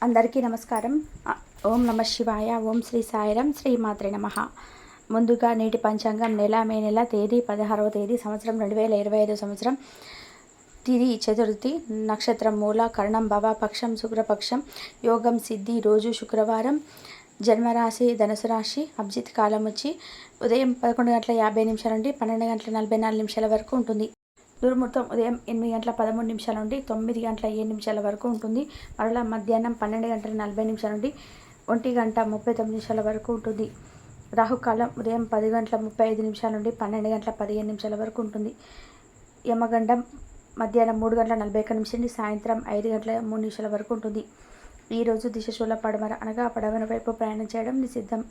అందరికీ నమస్కారం. ఓం నమ శివాయ. ఓం శ్రీ సాయిరాం. శ్రీ మాత్రే నమః. ముందుగా నేటి పంచాంగం మే నెల తేదీ 16వ తేదీ సంవత్సరం 2025 సంవత్సరం. తిది చతుర్థి, నక్షత్రం మూల, కరణం భవ, పక్షం శుక్రపక్షం, యోగం సిద్ధి, రోజు శుక్రవారం, జన్మరాశి ధనుసు రాశి, అభిజిత్ కాలం వచ్చి ఉదయం 11:50 నుండి 12:44 వరకు ఉంటుంది. దుర్ముహూర్తం ఉదయం 8:13 నుండి 9:07 వరకు ఉంటుంది. మరలా మధ్యాహ్నం 12:40 నుండి 1:39 వరకు ఉంటుంది. రాహుకాలం ఉదయం 10:35 నుండి 12:15 వరకు ఉంటుంది. యమగండం మధ్యాహ్నం 3:41 నుండి సాయంత్రం 5:03 వరకు ఉంటుంది. ఈరోజు దిశశూల పడమర అనగా పడమర వైపు ప్రయాణం చేయడం నిషిద్ధం.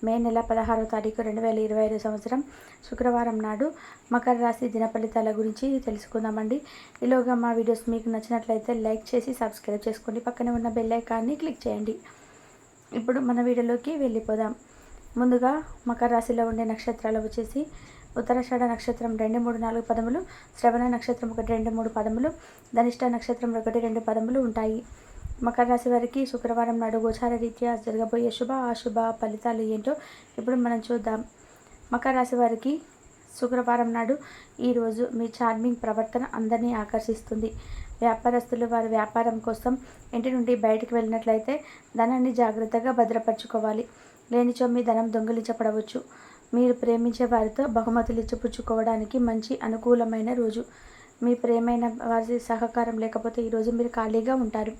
మే నెల 16వ తారీఖు 2025 సంవత్సరం శుక్రవారం నాడు మకర రాశి దిన ఫలితాల గురించి తెలుసుకుందామండి. ఈలోగా మా వీడియోస్ మీకు నచ్చినట్లయితే లైక్ చేసి సబ్స్క్రైబ్ చేసుకోండి. పక్కనే ఉన్న బెల్ ఐకాన్ని క్లిక్ చేయండి. ఇప్పుడు మన వీడియోలోకి వెళ్ళిపోదాం. ముందుగా మకర రాశిలో ఉండే నక్షత్రాలు వచ్చేసి ఉత్తరాషాఢ నక్షత్రం 2, 3, 4 పదములు, శ్రవణ నక్షత్రం 1, 2, 3 పదములు, ధనిష్ట నక్షత్రం 1, 2 పదములు ఉంటాయి. మకర రాశి వారికి శుక్రవారం నాడు గోచార రీత్యా జరగబోయే శుభ అశుభ ఫలితాలు ఏంటో ఇప్పుడు మనం చూద్దాం. మకర రాశి వారికి శుక్రవారం నాడు ఈరోజు మీ చార్మింగ్ ప్రవర్తన అందరినీ ఆకర్షిస్తుంది. వ్యాపారస్తులు వారి వ్యాపారం కోసం ఇంటి నుండి బయటకు వెళ్ళినట్లయితే ధనాన్ని జాగ్రత్తగా భద్రపరచుకోవాలి. లేనిచో మీ ధనం దొంగిలించబడవచ్చు. మీరు ప్రేమించే వారితో బహుమతులు ఇచ్చిపుచ్చుకోవడానికి మంచి అనుకూలమైన రోజు. మీ ప్రేమైన వారి సహకారం లేకపోతే ఈరోజు మీరు ఖాళీగా ఉంటారు.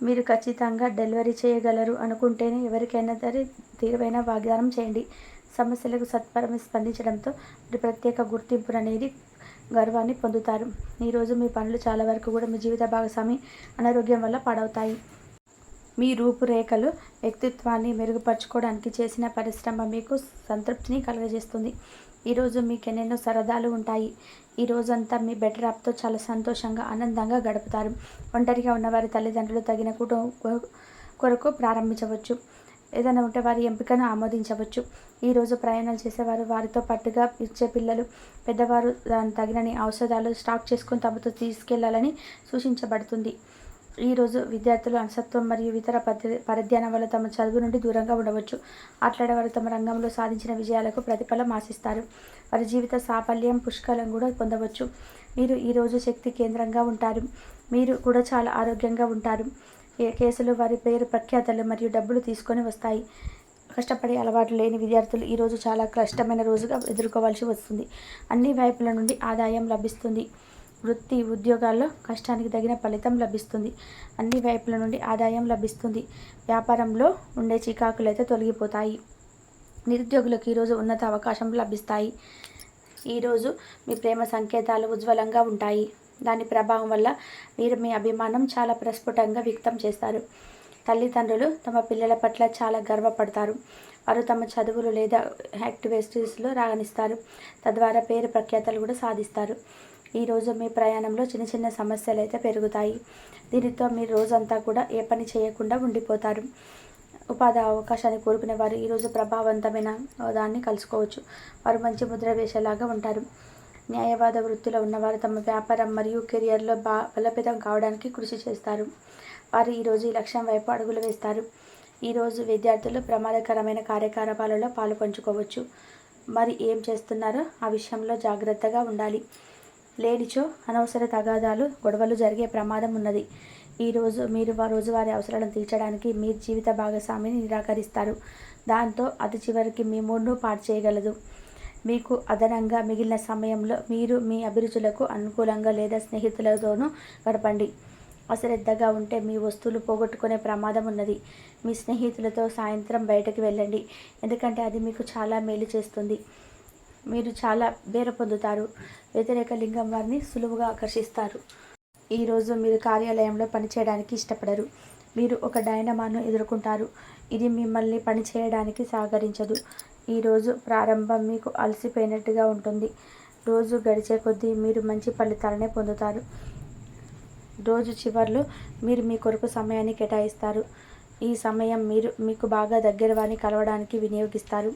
మీరు ఖచ్చితంగా డెలివరీ చేయగలరు అనుకుంటేనే ఎవరికైనా సరే తీవ్రమైన వాగ్దానం చేయండి. సమస్యలకు సత్వరమే స్పందించడంతో మీరు ప్రత్యేక గుర్తింపు అనేది గర్వాన్ని పొందుతారు. ఈరోజు మీ పనులు చాలా వరకు కూడా మీ జీవిత భాగస్వామి అనారోగ్యం వల్ల పాడవుతాయి. మీ రూపురేఖలు వ్యక్తిత్వాన్ని మెరుగుపరచుకోవడానికి చేసిన పరిశ్రమ మీకు సంతృప్తిని కలుగజేస్తుంది. ఈరోజు మీకు ఎన్నెన్నో సరదాలు ఉంటాయి. ఈ రోజంతా మీ బెటర్ యాప్తో చాలా సంతోషంగా ఆనందంగా గడుపుతారు. ఒంటరిగా ఉన్నవారి తల్లిదండ్రులు తగిన కొరకు ప్రారంభించవచ్చు. ఏదైనా ఉంటే వారి ఎంపికను ఆమోదించవచ్చు. ఈరోజు ప్రయాణాలు చేసేవారు, వారితో పాటుగా ఇచ్చే పిల్లలు, పెద్దవారు తగినన్ని ఔషధాలు స్టాక్ చేసుకొని తమతో తీసుకెళ్లాలని సూచించబడుతుంది. ఈరోజు విద్యార్థులు అలసత్వం మరియు ఇతర పరధ్యానం వల్ల తమ చదువు నుండి దూరంగా ఉండవచ్చు. ఆటలాడేవారు తమ రంగంలో సాధించిన విజయాలకు ప్రతిఫలం ఆశిస్తారు. వారి జీవిత సాఫల్యం పుష్కలం కూడా పొందవచ్చు. మీరు ఈరోజు శక్తి కేంద్రంగా ఉంటారు. మీరు కూడా చాలా ఆరోగ్యంగా ఉంటారు. కేసులు వారి పేరు ప్రఖ్యాతలు మరియు డబ్బులు తీసుకొని వస్తాయి. కష్టపడే అలవాటు లేని విద్యార్థులు ఈరోజు చాలా కష్టమైన రోజుగా ఎదుర్కోవాల్సి వస్తుంది. అన్ని వైపుల నుండి ఆదాయం లభిస్తుంది. వృత్తి ఉద్యోగాల్లో కష్టానికి తగిన ఫలితం లభిస్తుంది. అన్ని వైపుల నుండి ఆదాయం లభిస్తుంది. వ్యాపారంలో ఉండే చికాకులు అయితే తొలగిపోతాయి. నిరుద్యోగులకు ఈరోజు ఉన్నత అవకాశం లభిస్తాయి. ఈరోజు మీ ప్రేమ సంకేతాలు ఉజ్వలంగా ఉంటాయి. దాని ప్రభావం వల్ల మీరు మీ అభిమానం చాలా ప్రస్ఫుటంగా వ్యక్తం చేస్తారు. తల్లిదండ్రులు తమ పిల్లల పట్ల చాలా గర్వపడతారు. వారు తమ చదువులు లేదా యాక్టివిటీస్లో రాణిస్తారు. తద్వారా పేరు ప్రఖ్యాతలు కూడా సాధిస్తారు. ఈరోజు మీ ప్రయాణంలో చిన్న చిన్న సమస్యలు అయితే పెరుగుతాయి. దీనితో మీరు రోజంతా కూడా ఏ పని చేయకుండా ఉండిపోతారు. ఉపాధి అవకాశాన్ని కోరుకునే వారు ఈరోజు ప్రభావవంతమైన దాన్ని కలుసుకోవచ్చు. వారు మంచి ముద్ర వేసేలాగా ఉంటారు. న్యాయవాద వృత్తిలో ఉన్నవారు తమ వ్యాపారం మరియు కెరియర్లో బలోపేతం కావడానికి కృషి చేస్తారు. వారు ఈరోజు ఈ లక్ష్యం వైపు అడుగులు వేస్తారు. ఈరోజు విద్యార్థులు ప్రమాదకరమైన కార్యకలాపాలలో పాలు పంచుకోవచ్చు. మరి ఏం చేస్తున్నారో ఆ విషయంలో జాగ్రత్తగా ఉండాలి. లేనిచో అనవసర తగాదాలు, గొడవలు జరిగే ప్రమాదం ఉన్నది. ఈరోజు మీరు రోజువారీ అవసరాలను తీర్చడానికి మీ జీవిత భాగస్వామిని నిరాకరిస్తారు. దాంతో అది చివరికి మీ మూడ్ను పాడు చేయగలదు. మీకు అదనంగా మిగిలిన సమయంలో మీరు మీ అభిరుచులకు అనుకూలంగా లేదా స్నేహితులతోనూ గడపండి. అశ్రద్ధగా ఉంటే మీ వస్తువులు పోగొట్టుకునే ప్రమాదం ఉన్నది. మీ స్నేహితులతో సాయంత్రం బయటకు వెళ్ళండి, ఎందుకంటే అది మీకు చాలా మేలు చేస్తుంది. మీరు చాలా బేర పొందుతారు. వ్యతిరేక లింగం వారిని సులువుగా ఆకర్షిస్తారు. ఈరోజు మీరు కార్యాలయంలో పనిచేయడానికి ఇష్టపడరు. మీరు ఒక డైనమాను ఎదుర్కొంటారు. ఇది మిమ్మల్ని పనిచేయడానికి సహకరించదు. ఈరోజు ప్రారంభం మీకు అలసిపోయినట్టుగా ఉంటుంది. రోజు గడిచే కొద్దీ మీరు మంచి ఫలితాలనే పొందుతారు. రోజు చివర్లో మీరు మీ కొరకు సమయాన్ని కేటాయిస్తారు. ఈ సమయం మీరు మీకు బాగా దగ్గర వారిని కలవడానికి వినియోగిస్తారు.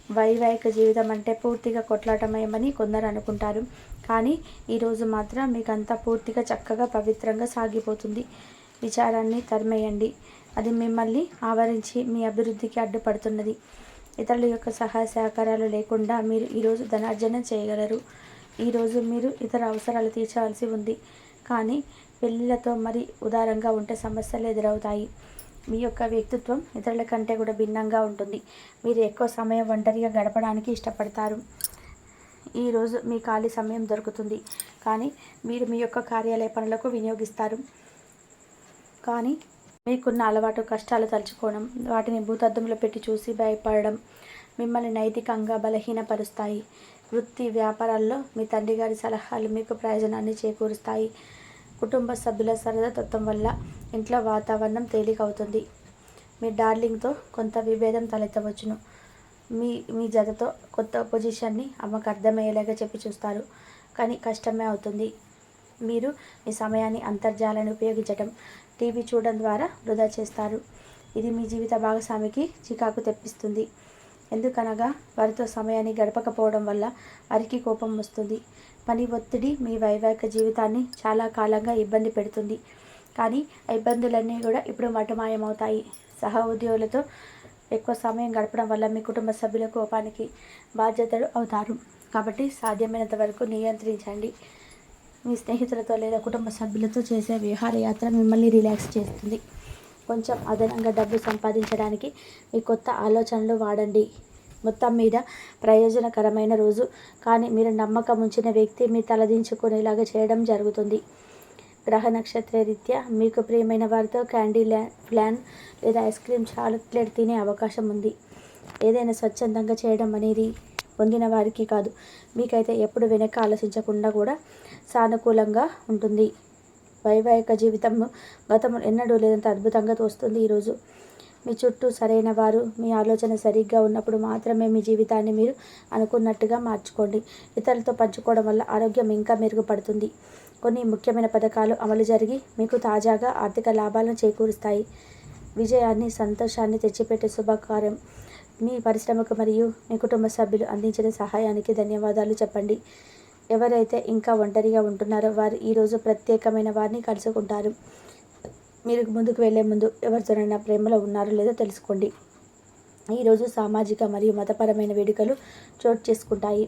వైవాహిక జీవితం అంటే పూర్తిగా కొట్లాటమయమని కొందరు అనుకుంటారు. కానీ ఈరోజు మాత్రం మీకంతా పూర్తిగా చక్కగా పవిత్రంగా సాగిపోతుంది. విచారాన్ని తరిమేయండి. అది మిమ్మల్ని ఆవరించి మీ అభివృద్ధికి అడ్డుపడుతున్నది. ఇతరుల యొక్క సహాయ సహకారాలు లేకుండా మీరు ఈరోజు ధనార్జన చేయగలరు. ఈరోజు మీరు ఇతర అవసరాలు తీర్చవలసి ఉంది. కానీ పెళ్ళిళ్ళతో మరి ఉదారంగా ఉంటే సమస్యలు ఎదురవుతాయి. మీ యొక్క వ్యక్తిత్వం ఇతరుల కంటే కూడా భిన్నంగా ఉంటుంది. మీరు ఎక్కువ సమయం ఒంటరిగా గడపడానికి ఇష్టపడతారు. ఈరోజు మీ ఖాళీ సమయం దొరుకుతుంది, కానీ మీరు మీ యొక్క కార్యాలయ పనులకు వినియోగిస్తారు. కానీ మీకున్న అలవాటు కష్టాలు తలుచుకోవడం, వాటిని భూతద్దంలో పెట్టి చూసి భయపడడం మిమ్మల్ని నైతికంగా బలహీనపరుస్తాయి. వృత్తి వ్యాపారాల్లో మీ తండ్రి గారి సలహాలు మీకు ప్రయోజనాన్ని చేకూరుస్తాయి. కుటుంబ సభ్యుల సరదాతత్వం వల్ల ఇంట్లో వాతావరణం తేలికవుతుంది. మీ డార్లింగ్తో కొంత విభేదం తలెత్తవచ్చును. మీ జతతో కొత్త పొజిషన్ని అమ్మకు అర్థమయ్యేలాగా చెప్పి చూస్తారు, కానీ కష్టమే అవుతుంది. మీరు మీ సమయాన్ని అంతర్జాలాన్ని ఉపయోగించడం, టీవీ చూడడం ద్వారా వృధా చేస్తారు. ఇది మీ జీవిత భాగస్వామికి చికాకు తెప్పిస్తుంది. ఎందుకనగా వారితో సమయాన్ని గడపకపోవడం వల్ల వారికి కోపం వస్తుంది. పని ఒత్తిడి మీ వైవాహిక జీవితాన్ని చాలా కాలంగా ఇబ్బంది పెడుతుంది. కానీ ఆ ఇబ్బందులన్నీ కూడా ఇప్పుడు మటుమాయమవుతాయి. సహ ఉద్యోగులతో ఎక్కువ సమయం గడపడం వల్ల మీ కుటుంబ సభ్యుల కోపానికి బాధ్యతలు అవుతారు. కాబట్టి సాధ్యమైనంత వరకు నియంత్రించండి. మీ స్నేహితులతో లేదా కుటుంబ సభ్యులతో చేసే విహారయాత్ర మిమ్మల్ని రిలాక్స్ చేస్తుంది. కొంచెం అదనంగా డబ్బు సంపాదించడానికి మీ కొత్త ఆలోచనలు వాడండి. మొత్తం మీద ప్రయోజనకరమైన రోజు, కానీ మీరు నమ్మకం ఉంచిన వ్యక్తి మీ తలదించుకునేలాగా చేయడం జరుగుతుంది. గ్రహ నక్షత్ర రీత్యా మీకు ప్రియమైన వారితో క్యాండీ ప్లాన్ లేదా ఐస్ క్రీమ్ చాక్లెట్ తినే అవకాశం ఉంది. ఏదైనా స్వచ్ఛందంగా చేయడం అనేది పొందిన వారికి కాదు, మీకైతే ఎప్పుడు వెనక ఆలోచించకుండా కూడా సానుకూలంగా ఉంటుంది. వైవాహిక జీవితం గతం ఎన్నడూ లేదంత అద్భుతంగా తోస్తుంది. ఈరోజు మీ చుట్టూ సరైన వారు, మీ ఆలోచన సరిగ్గా ఉన్నప్పుడు మాత్రమే మీ జీవితాన్ని మీరు అనుకున్నట్టుగా మార్చుకోండి. ఇతరులతో పంచుకోవడం వల్ల ఆరోగ్యం ఇంకా మెరుగుపడుతుంది. కొన్ని ముఖ్యమైన పథకాలు అమలు జరిగి మీకు తాజాగా ఆర్థిక లాభాలను చేకూరుస్తాయి. విజయాన్ని, సంతోషాన్ని తెచ్చిపెట్టే శుభకార్యం. మీ పరిశ్రమకు మరియు మీ కుటుంబ సభ్యులు అందించిన సహాయానికి ధన్యవాదాలు చెప్పండి. ఎవరైతే ఇంకా ఒంటరిగా ఉంటున్నారో వారు ఈరోజు ప్రత్యేకమైన వారిని కలుసుకుంటారు. మీరు ముందుకు వెళ్లే ముందు ఎవరితోనైనా ప్రేమలో ఉన్నారో లేదో తెలుసుకోండి. ఈరోజు సామాజిక మరియు మతపరమైన వేడుకలు చోటు చేసుకుంటాయి.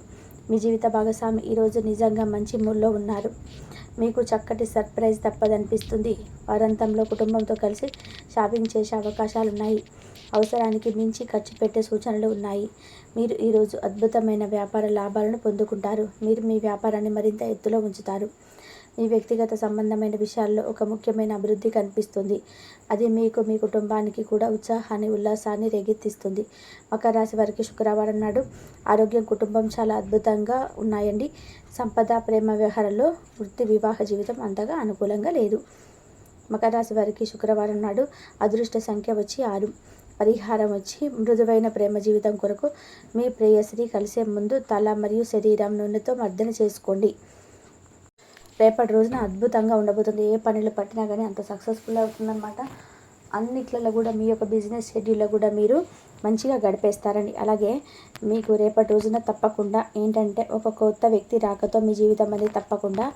మీ జీవిత భాగస్వామి ఈరోజు నిజంగా మంచి మూడ్లో ఉన్నారు. మీకు చక్కటి సర్ప్రైజ్ తప్పదనిపిస్తుంది. వారాంతంలో కుటుంబంతో కలిసి షాపింగ్ చేసే అవకాశాలున్నాయి. అవసరానికి మించి ఖర్చు పెట్టే సూచనలు ఉన్నాయి. మీరు ఈరోజు అద్భుతమైన వ్యాపార లాభాలను పొందుకుంటారు. మీరు మీ వ్యాపారాన్ని మరింత ఎత్తులో ఉంచుతారు. మీ వ్యక్తిగత సంబంధమైన విషయాల్లో ఒక ముఖ్యమైన అభివృద్ధి కనిపిస్తుంది. అది మీకు, మీ కుటుంబానికి కూడా ఉత్సాహాన్ని, ఉల్లాసాన్ని రేకెత్తిస్తుంది. మకర రాశి వారికి శుక్రవారం నాడు ఆరోగ్యం, కుటుంబం చాలా అద్భుతంగా ఉన్నాయండి. సంపద, ప్రేమ వ్యవహారాల్లో, వృత్తి, వివాహ జీవితం అంతగా అనుకూలంగా లేదు. మకర రాశి వారికి శుక్రవారం నాడు అదృష్ట సంఖ్య వచ్చి 6. పరిహారం వచ్చి మృదువైన ప్రేమ జీవితం కొరకు మీ ప్రేయసిని కలిసే ముందు తల మరియు శరీరం నూనెతో మర్దన చేసుకోండి. రేపటి రోజున అద్భుతంగా ఉండబోతుంది. ఏ పనులు పట్టినా కానీ అంత సక్సెస్ఫుల్ అవుతుందన్నమాట. అన్నిట్లలో కూడా మీ యొక్క బిజినెస్ షెడ్యూల్లో కూడా మీరు మంచిగా గడిపేస్తారండి. అలాగే మీకు రేపటి రోజున తప్పకుండా ఏంటంటే ఒక కొత్త వ్యక్తి రాకతో మీ జీవితం అనేది తప్పకుండా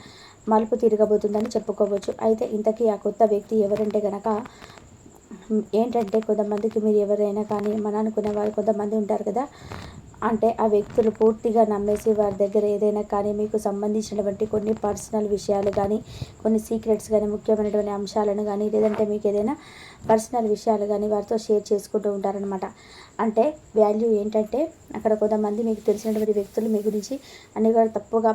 మలుపు తిరగబోతుందని చెప్పుకోవచ్చు. అయితే ఇంతకీ ఆ కొత్త వ్యక్తి ఎవరంటే గనక ఏంటంటే కొంతమందికి మీరు ఎవరైనా కానీ మన అనుకునే వారు కొంతమంది ఉంటారు కదా, అంటే ఆ వ్యక్తులు పూర్తిగా నమ్మేసి వారి దగ్గర ఏదైనా కానీ మీకు సంబంధించినటువంటి కొన్ని పర్సనల్ విషయాలు కానీ, కొన్ని సీక్రెట్స్ కానీ, ముఖ్యమైనటువంటి అంశాలను కానీ, లేదంటే మీకు ఏదైనా పర్సనల్ విషయాలు కానీ వారితో షేర్ చేసుకుంటూ ఉంటారనమాట. అంటే వాల్యూ ఏంటంటే అక్కడ కొంతమంది మీకు తెలిసినటువంటి వ్యక్తులు మీ గురించి అన్ని కూడా తప్పుగా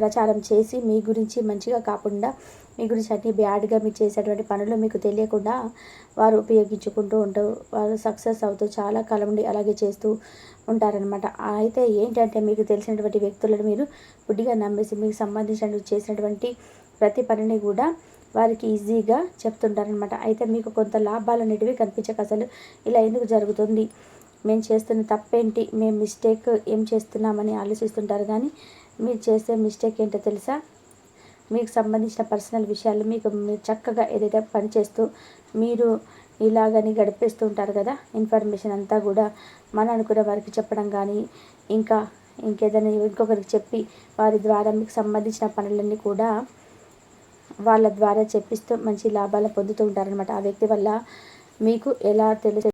ప్రచారం చేసి మీ గురించి మంచిగా కాకుండా మీ గురించి అన్ని బ్యాడ్గా మీరు చేసేటువంటి పనులు మీకు తెలియకుండా వారు ఉపయోగించుకుంటూ ఉంటారు. వారు సక్సెస్ అవుతూ చాలా కాలం నుండి అలాగే చేస్తూ ఉంటారనమాట. అయితే ఏంటంటే మీకు తెలిసినటువంటి వ్యక్తులను మీరు గుడ్డిగా నమ్మేసి మీకు సంబంధించిన చేసినటువంటి ప్రతి పనిని కూడా వారికి ఈజీగా చెప్తుంటారనమాట. అయితే మీకు కొంత లాభాలు అనేటివి కనిపించక అసలు ఇలా ఎందుకు జరుగుతుంది, మేము చేస్తున్న తప్పేంటి, మేము మిస్టేక్ ఏం చేస్తున్నామని ఆలోచిస్తుంటారు. కానీ మీరు చేసే మిస్టేక్ ఏంటో తెలుసా? మీకు సంబంధించిన పర్సనల్ విషయాలు మీరు చక్కగా ఏదైతే పని చేస్తూ మీరు ఇలాగని గడిపేస్తూ ఉంటారు కదా. ఇన్ఫర్మేషన్ అంతా కూడా మన అనుకున్న వారికి చెప్పడం కానీ, ఇంకా ఇంకేదైనా ఇంకొకరికి చెప్పి వారి ద్వారా మీకు సంబంధించిన పనులన్నీ కూడా వాళ్ళ ద్వారా చెప్పిస్తూ మంచి లాభాలు పొందుతూ ఉంటారనమాట. ఆ వ్యక్తి వల్ల మీకు ఎలా తెలుసు